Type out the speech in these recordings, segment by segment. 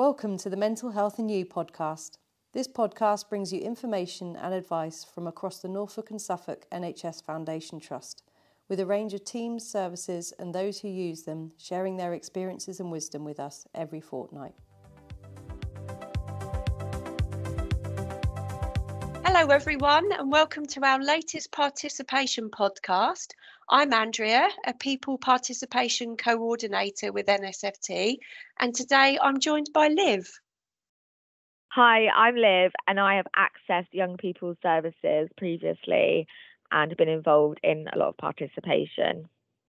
Welcome to the Mental Health and You podcast. This podcast brings you information and advice from across the Norfolk and Suffolk NHS Foundation Trust, with a range of teams, services and those who use them sharing their experiences and wisdom with us every fortnight. Hello everyone and welcome to our latest participation podcast. I'm Andrea, a People Participation Coordinator with NSFT, and today I'm joined by Liv. Hi, I'm Liv and I have accessed young people's services previously and been involved in a lot of participation.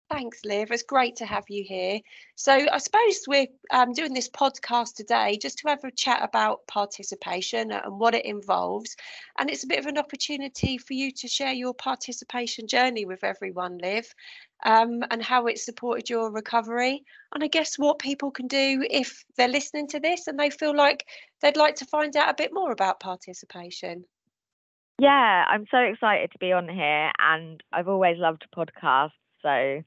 Thanks, Liv. It's great to have you here. So I suppose we're doing this podcast today just to have a chat about participation and what it involves. And it's a bit of an opportunity for you to share your participation journey with everyone, Liv, and how it supported your recovery. And I guess what people can do if they're listening to this and they feel like they'd like to find out a bit more about participation. Yeah, I'm so excited to be on here and I've always loved podcasts. So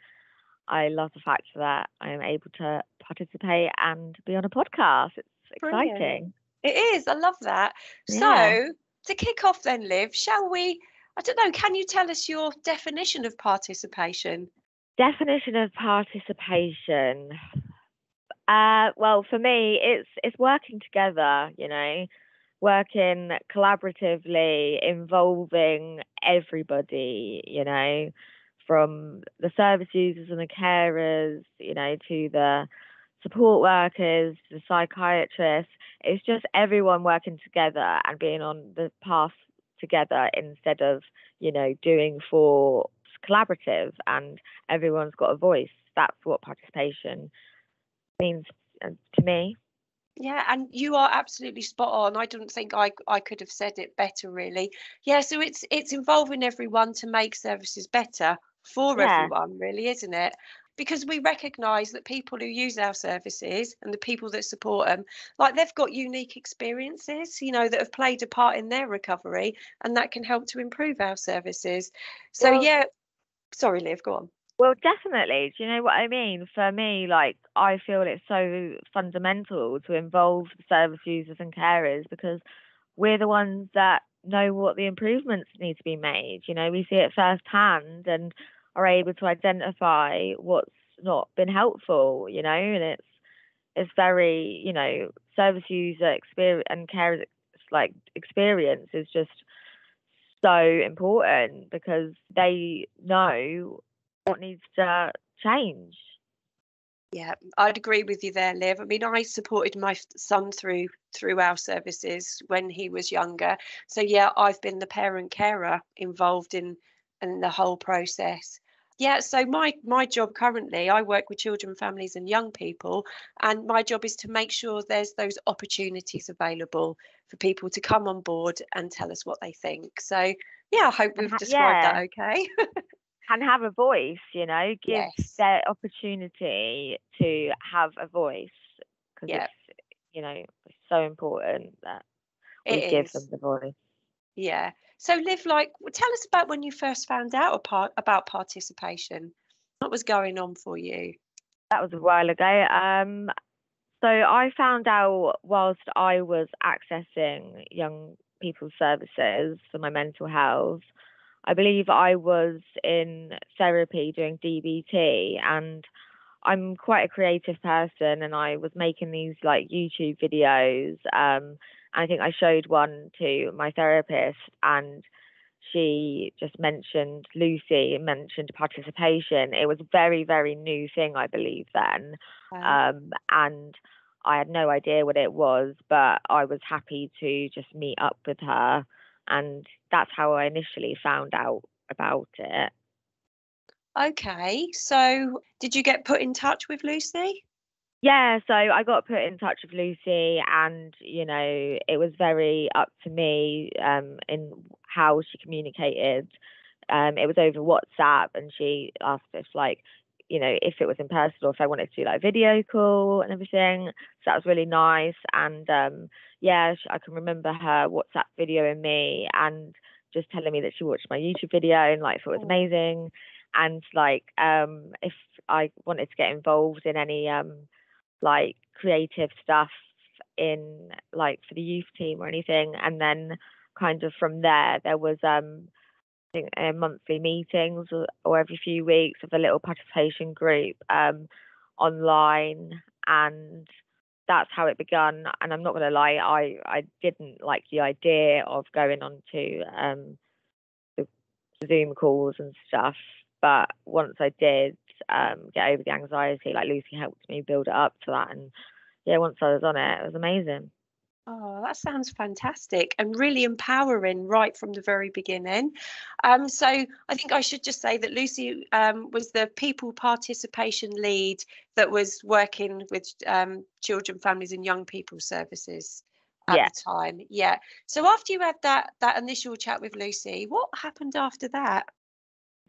I love the fact that I am able to participate and be on a podcast. It's exciting. Brilliant. It is. I love that. Yeah. So to kick off then, Liv, shall we, I don't know, can you tell us your definition of participation? Definition of participation. Well, for me, it's working together, working collaboratively, involving everybody, from the service users and the carers, to the support workers, the psychiatrists. It's just everyone working together and being on the path together instead of, doing for collaborative and everyone's got a voice. That's what participation means to me. Yeah, and you are absolutely spot on. I don't think I could have said it better, really. Yeah, so it's involving everyone to make services better for everyone, really, isn't it? Because we recognise that people who use our services and the people that support them, like they've got unique experiences, that have played a part in their recovery, and that can help to improve our services. So yeah, sorry, Liv, go on. Well, definitely. Do you know what I mean? For me, I feel it's so fundamental to involve the service users and carers because we're the ones that know what the improvements need to be made. We see it firsthand and are able to identify what's not been helpful, and it's very, service user experience and carers experience is just so important because they know what needs to change. Yeah, I'd agree with you there, Liv. I mean, I supported my son through our services when he was younger. So yeah, I've been the parent carer involved in the whole process. Yeah, so my job currently, I work with children, families and young people, and my job is to make sure there's those opportunities available for people to come on board and tell us what they think. So yeah, I hope we've described that okay. And have a voice, give their opportunity to have a voice because it's, it's so important that we give them the voice. Yeah. So Liv, tell us about when you first found out about participation. What was going on for you? That was a while ago. So I found out whilst I was accessing young people's services for my mental health. I believe I was in therapy doing DBT, and I'm quite a creative person and I was making these YouTube videos. And I think I showed one to my therapist and she just mentioned mentioned participation. It was a very, very new thing, I believe, then. And I had no idea what it was, but I was happy to just meet up with her. And that's how I initially found out about it. Okay, so did you get put in touch with Lucy? Yeah, so I got put in touch with Lucy and, it was very up to me in how she communicated. It was over WhatsApp and she asked if if it was in person or if I wanted to do video call and everything. So that was really nice. And I can remember her WhatsApp videoing me and just telling me that she watched my YouTube video and it was amazing. And if I wanted to get involved in any creative stuff in like for the youth team or anything. And then kind of from there was I think monthly meetings or every few weeks of a little participation group online, and that's how it began. And I'm not going to lie, I didn't like the idea of going on to the Zoom calls and stuff, but once I did get over the anxiety, like Lucy helped me build it up to that, and yeah, once I was on it was amazing. Oh, that sounds fantastic and really empowering right from the very beginning. So I think I should just say that Lucy was the people participation lead that was working with children, families and young people services at the time. Yeah. So after you had that initial chat with Lucy, what happened after that?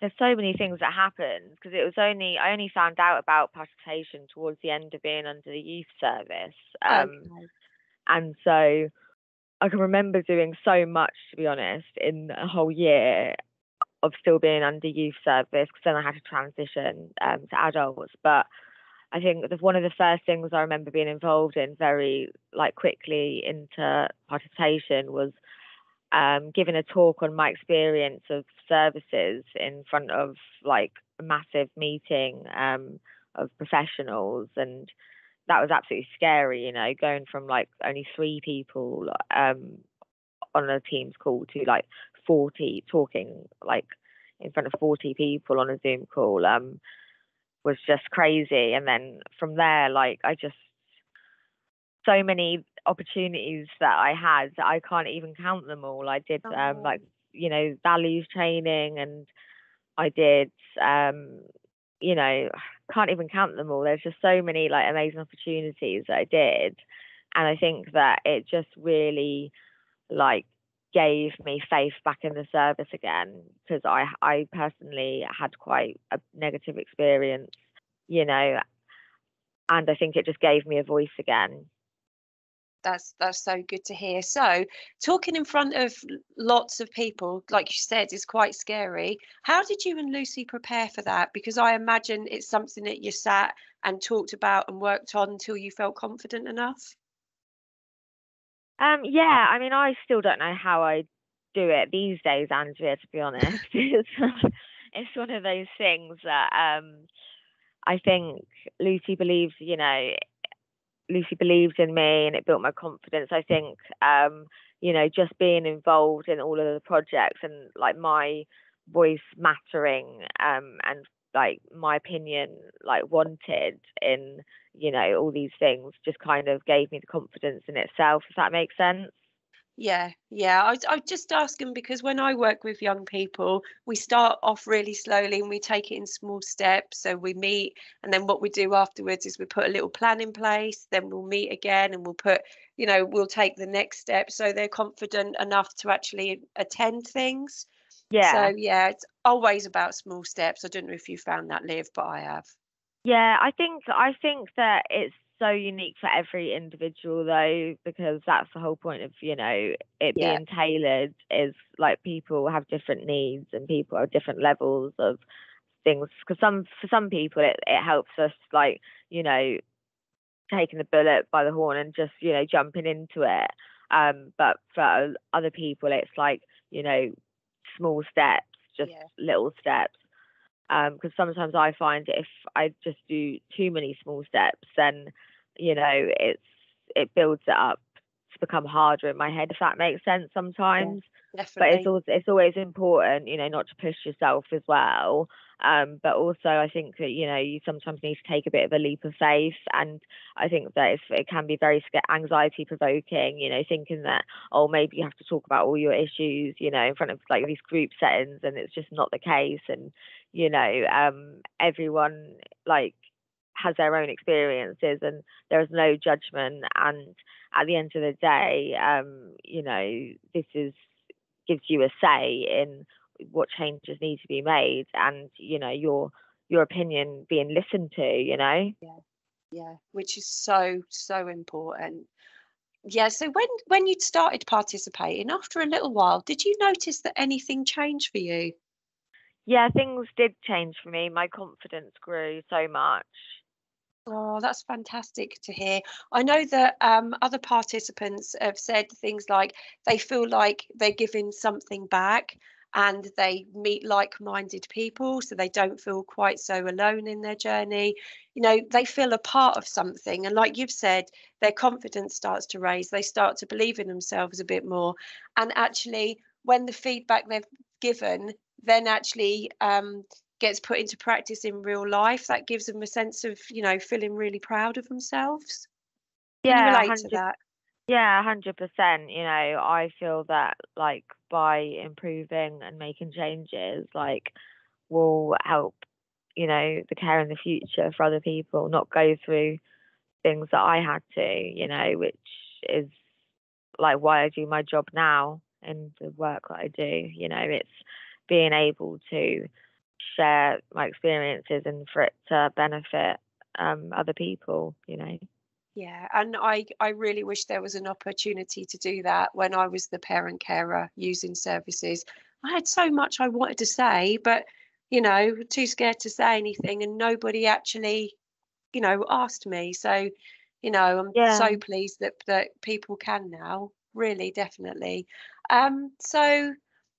There's so many things that happened, because I only found out about participation towards the end of being under the youth service. Okay. And so I can remember doing so much, to be honest, in a whole year of still being under youth service, because then I had to transition to adults. But I think one of the first things I remember being involved in very quickly into participation was giving a talk on my experience of services in front of a massive meeting of professionals. And that was absolutely scary, going from only 3 people on a Teams call to 40, talking in front of 40 people on a Zoom call was just crazy. And then from there, so many opportunities that I had that I can't even count them all. I did values training, and I did can't even count them all. There's just so many amazing opportunities that I did, and I think that it just really gave me faith back in the service again, because I personally had quite a negative experience, and I think it just gave me a voice again. That's so good to hear. So talking in front of lots of people, like you said, is quite scary. How did you and Lucy prepare for that? Because I imagine it's something that you sat and talked about and worked on until you felt confident enough. Yeah, I mean, I still don't know how I do it these days, Andrea, to be honest. It's one of those things that I think Lucy believes, Lucy believed in me, and it built my confidence. I think, just being involved in all of the projects and my voice mattering, and my opinion wanted in, all these things, just kind of gave me the confidence in itself, if that makes sense. Yeah. I just asking because when I work with young people, we start off really slowly and we take it in small steps. So we meet, and then what we do afterwards is we put a little plan in place. Then we'll meet again, and we'll take the next step so they're confident enough to actually attend things. Yeah. So yeah, it's always about small steps. I don't know if you found that, Liv, but I have. Yeah, I think that it's so unique for every individual, though, because that's the whole point of it being tailored, is people have different needs and people have different levels of things. Because for some people it helps us taking the bullet by the horn and just jumping into it, but for other people it's small steps, just little steps. Because sometimes I find if I just do too many small steps, then it builds it up to become harder in my head, if that makes sense sometimes. Definitely. But it's always important, not to push yourself as well. But also I think that you sometimes need to take a bit of a leap of faith, and I think that it can be very anxiety provoking, thinking that maybe you have to talk about all your issues in front of these group settings, and it's just not the case. And everyone has their own experiences, and there is no judgment. And at the end of the day, this gives you a say in what changes need to be made, and your opinion being listened to. Yeah, which is so important. Yeah, so when you'd started participating, after a little while, did you notice that anything changed for you? Yeah, things did change for me. My confidence grew so much. Oh, that's fantastic to hear. I know that other participants have said things like they feel like they're giving something back and they meet like-minded people, so they don't feel quite so alone in their journey. You know, they feel a part of something. And like you've said, their confidence starts to raise, they start to believe in themselves a bit more. And actually, when the feedback they've given then actually gets put into practice in real life, that gives them a sense of, you know, feeling really proud of themselves. Can you Yeah, relate to 100. that? Yeah, 100%. You know, I feel that like by improving and making changes, like will help, you know, the care in the future for other people not go through things that I had to, you know, which is like why I do my job now and the work that I do. You know, it's being able to share my experiences and for it to benefit other people, you know. Yeah, and I really wish there was an opportunity to do that when I was the parent carer using services. I had so much I wanted to say, but you know, too scared to say anything, and nobody actually, you know, asked me. So, you know, I'm Yeah. so pleased that people can now. Really, definitely. So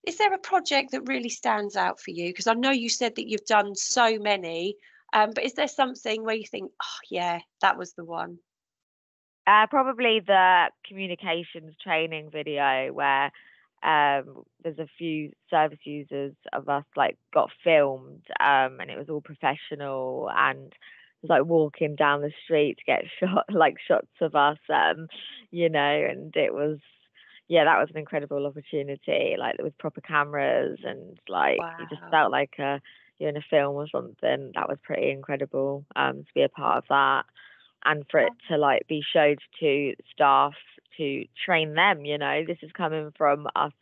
is there a project that really stands out for you? Because I know you said that you've done so many, but is there something where you think, oh yeah, that was the one? Probably the communications training video where there's a few service users of us like got filmed and it was all professional and it was like walking down the street to get shots of us you know, and it was, yeah, that was an incredible opportunity, like with proper cameras and like you just Wow. felt like you're in a film or something. That was pretty incredible to be a part of that and for it to like be showed to staff to train them. You know, this is coming from us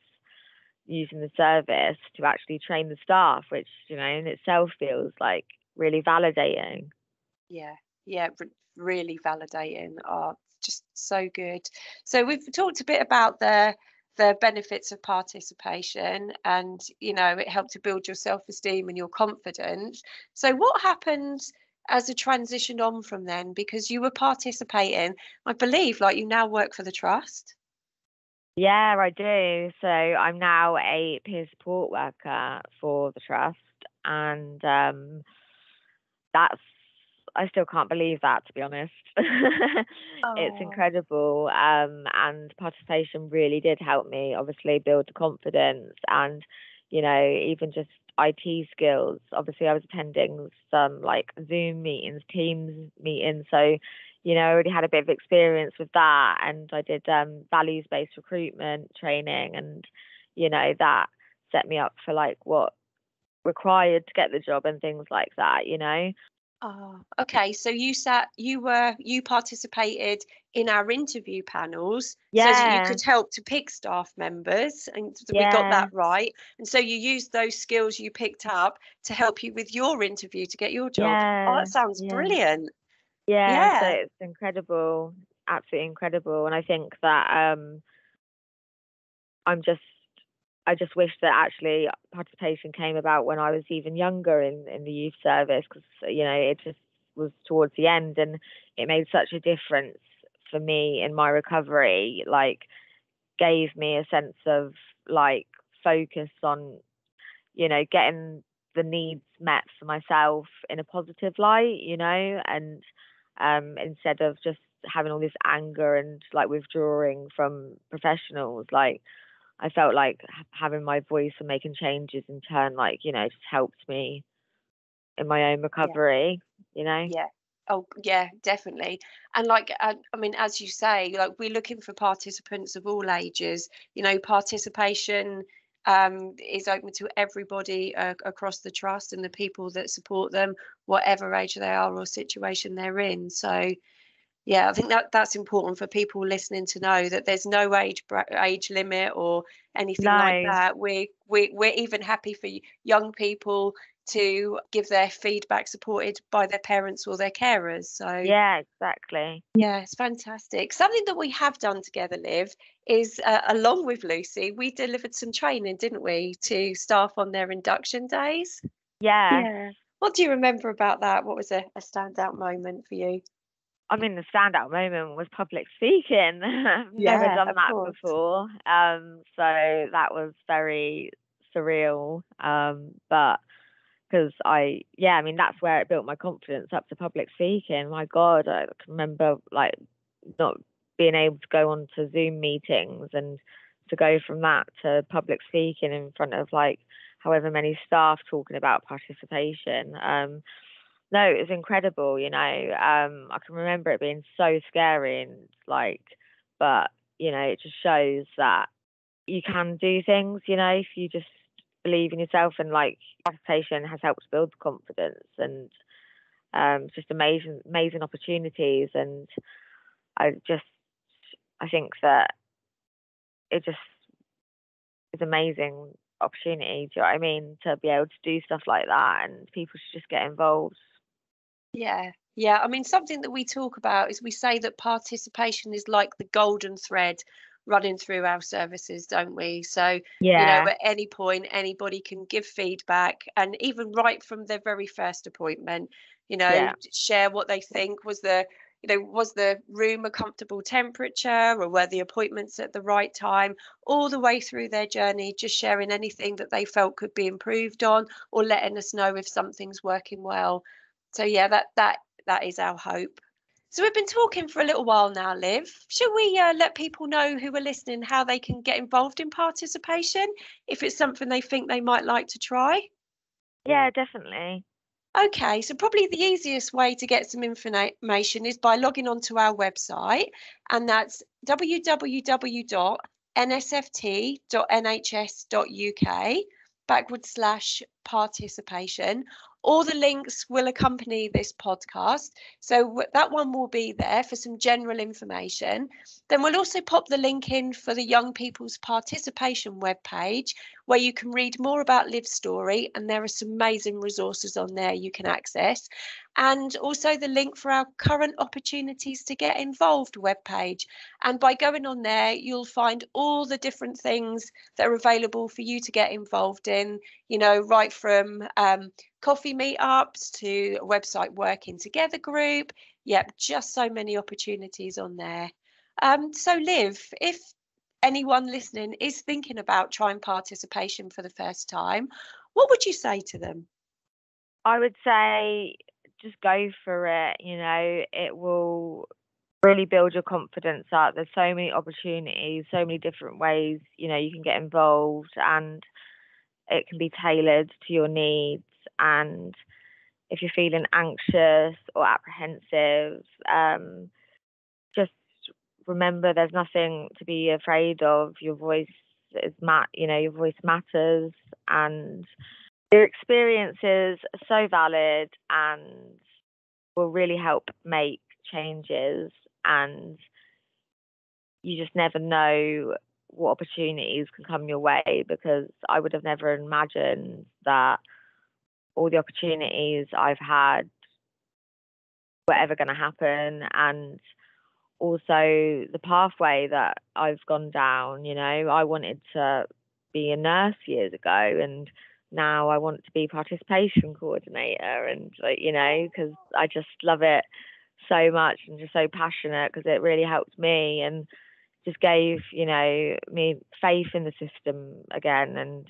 using the service to actually train the staff, which, you know, in itself feels like really validating. Yeah, yeah, really validating. Oh, just so good. So we've talked a bit about the benefits of participation, and you know, it helped to build your self-esteem and your confidence. So what happened as a transition on from then? Because you were participating, I believe, like you now work for the trust. Yeah, I do. So I'm now a peer support worker for the trust, and that's I still can't believe that, to be honest. It's Oh, incredible. And participation really did help me obviously build the confidence and, you know, even just IT skills. Obviously I was attending some like Zoom meetings, Teams meetings. So, you know, I already had a bit of experience with that and I did values based recruitment training and, you know, that set me up for like what required to get the job and things like that, you know. oh, okay. So you participated in our interview panels so that you Yeah, could help to pick staff members, and we got that yeah, right. And so you used those skills you picked up to help you with your interview to get your job. Oh, yeah, that sounds yeah, brilliant. yeah. So Yeah. it's incredible, absolutely incredible. And I think that I'm just, I just wish that actually participation came about when I was even younger in the youth service because you know it just was towards the end and it made such a difference for me in my recovery. Like gave me a sense of like focus on, you know, getting the needs met for myself in a positive light, you know, and instead of just having all this anger and like withdrawing from professionals, like I felt like having my voice and making changes in turn, like, you know, just helped me in my own Yeah. recovery, you know? Yeah. Oh, yeah, definitely. And like, I mean, as you say, like we're looking for participants of all ages. You know, participation is open to everybody across the trust and the people that support them, whatever age they are or situation they're in. So, yeah, I think that that's important for people listening to know that there's no age limit or anything like No, that. We're even happy for young people to give their feedback supported by their parents or their carers. So yeah, exactly. yeah, it's fantastic. Something that we have done together, Liv, is along with Lucy, we delivered some training, didn't we, to staff on their induction days? Yes. Yeah. What do you remember about that? What was a standout moment for you? I mean, the standout moment was public speaking. I've never Yeah, done of that course. before. So that was very surreal. But because I mean, that's where it built my confidence up to public speaking. My God, I can remember like not being able to go on to Zoom meetings and to go from that to public speaking in front of like however many staff talking about participation. No, it was incredible, you know. I can remember it being so scary and like, but you know, it just shows that you can do things, you know, if you just believe in yourself, and like participation has helped build confidence, and just amazing opportunities. And I think that it just is amazing opportunity, do you know what I mean, to be able to do stuff like that, and people should just get involved. Yeah. Yeah. I mean, something that we talk about is we say that participation is like the golden thread running through our services, don't we? So, Yeah, at any point, anybody can give feedback, and even right from their very first appointment, yeah, share what they think. Was the room a comfortable temperature, or were the appointments at the right time? All the way through their journey, just sharing anything that they felt could be improved on, or letting us know if something's working well. So yeah, that is our hope. So we've been talking for a little while now, Liv. Should we let people know who are listening how they can get involved in participation if it's something they think they might like to try? yeah, definitely. Okay, so probably the easiest way to get some information is by logging onto our website, and that's www.nsft.nhs.uk/participation. All the links will accompany this podcast, so that one will be there for some general information. Then we'll also pop the link in for the Young People's Participation webpage, where you can read more about Liv's story, and there are some amazing resources on there you can access. And also the link for our current opportunities to get involved webpage. And by going on there, you'll find all the different things that are available for you to get involved in, right from coffee meetups to a website working together group. Yep, just so many opportunities on there. So Liv, if anyone listening is thinking about trying participation for the first time, what would you say to them? I would say just go for it. You know, it will really build your confidence up. There's so many opportunities, so many different ways, you know, you can get involved, and it can be tailored to your needs. And if you're feeling anxious or apprehensive, just remember there's nothing to be afraid of. Your voice your voice matters, and your experiences are so valid and will really help make changes. And you just never know what opportunities can come your way, because I would have never imagined that all the opportunities I've had were ever going to happen. And also the pathway that I've gone down, you know, I wanted to be a nurse years ago, and now I want to be participation coordinator, and because I just love it so much and just so passionate, because it really helped me and just gave me faith in the system again. And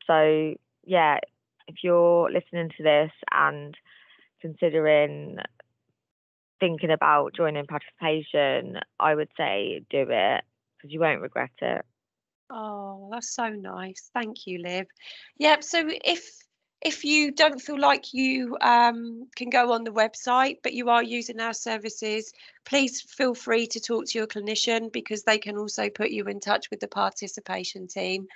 so yeah, if you're listening to this and considering thinking about joining participation, I would say do it, because you won't regret it. Oh, that's so nice. Thank you, Liv. Yep. So if you don't feel like you can go on the website, but you are using our services, please feel free to talk to your clinician, because they can also put you in touch with the participation team.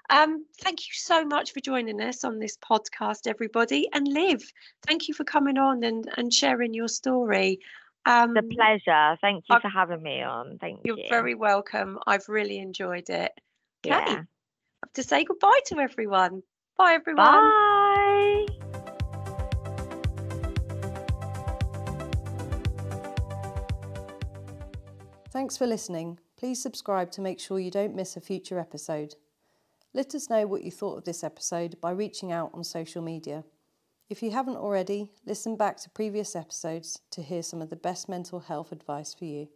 Thank you so much for joining us on this podcast, everybody. And Liv, thank you for coming on and sharing your story. It's a pleasure. Thank you for having me on. Thank you. You're very welcome. I've really enjoyed it. Okay. Yeah. I have to say goodbye to everyone. Bye, everyone. Bye. Thanks for listening. Please subscribe to make sure you don't miss a future episode. Let us know what you thought of this episode by reaching out on social media. If you haven't already, listen back to previous episodes to hear some of the best mental health advice for you.